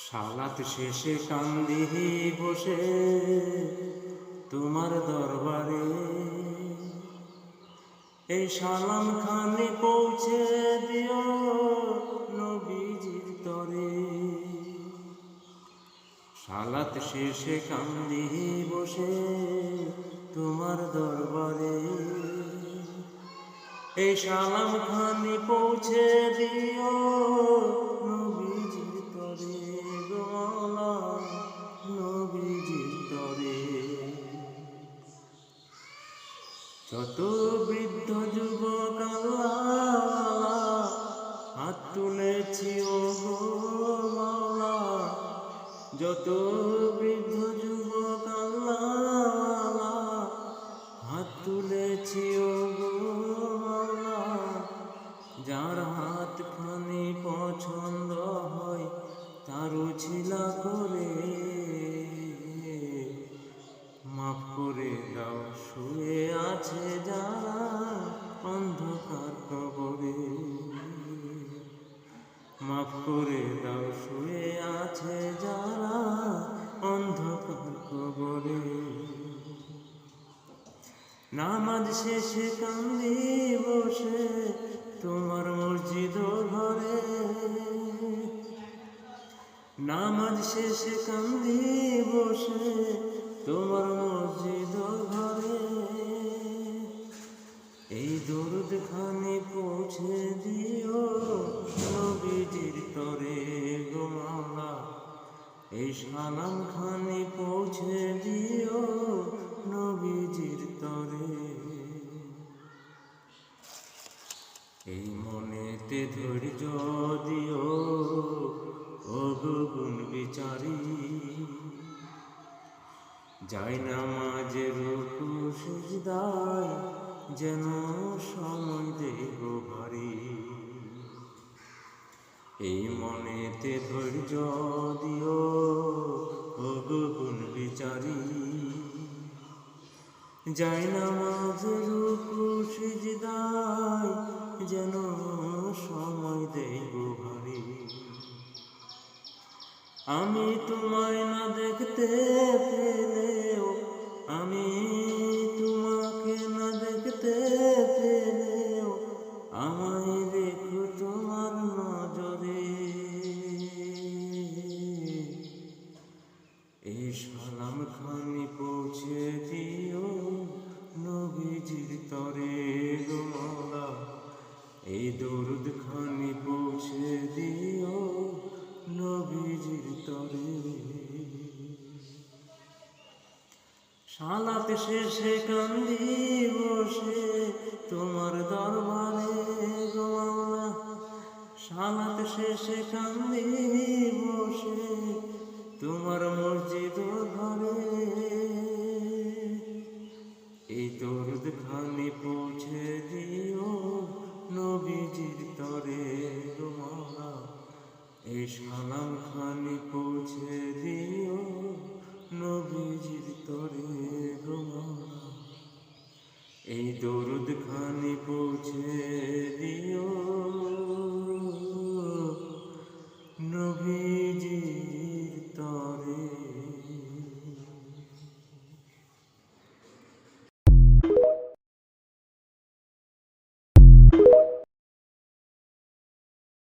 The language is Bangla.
সালাত শেষে কান্দি বসে তোমার দরবারে, এই সালাম খানি পৌঁছে দিও নবীজির তরে। সালাত শেষে কান্দি বসে তোমার দরবারে, এই সালাম খানি পৌঁছে দিও নবীজির তরে। গোমাওলা নবীজির তরে। যত বৃদ্ধ যুবক আল্লাহ হাত তুলেছি ও গো মাওলা, যত বৃদ্ধ যুবক আল্লাহ হাত তুলেছি ও গো মাওলা, যার হাত খানি পছন্দ হয় তার উছিলা করে মাফ করে দাও। শুয়ে আছে যারা অন্ধকার কবরে, মাফ করে দাও। শুয়ে আছে যারা অন্ধকার কবরে। নামাজ শেষে কান্দি বসে তোমার মসজিদ ঘরে, নামাজ শেষে কান্দি বসে তোমার মসজিদ ঘরে, এই দরুদ খানি পৌঁছে দিও নবীজির তরে। গো মাওলা এই সালাম খানি পৌঁছে দিও নবীজির তরে। এই মনেতে ধৈর্য দিও ও গুণ বিচারি, যাই নামাজে রুকু সিজদায় যেন সময় দেব ভারী। এই মনেতে ধৈর্য দিও ও গুণ বিচারি, যাই নামাজে রুকু সিজদায় যেন সময় দেব ভারী। আমি তোমায় না দেখতে পেলেও, আমি তোমাকে না দেখতে পেলেও, আমায় দেখো তোমার নজরে। এই সালাম খানি পৌঁছে দিও নবীজির তরে। গো মাওলা এই দরুদ খানি পৌঁছে দিও নবীজির তরে। সালাত শেষে কান্দি বসে তোমার দরবারে। গো মাওলা সালাত শেষে কান্দি বসে তোমার মসজিদ ঘরে, এই দরুদ খানি পৌঁছে দিও নবীজির তরে। গো মাওলা এই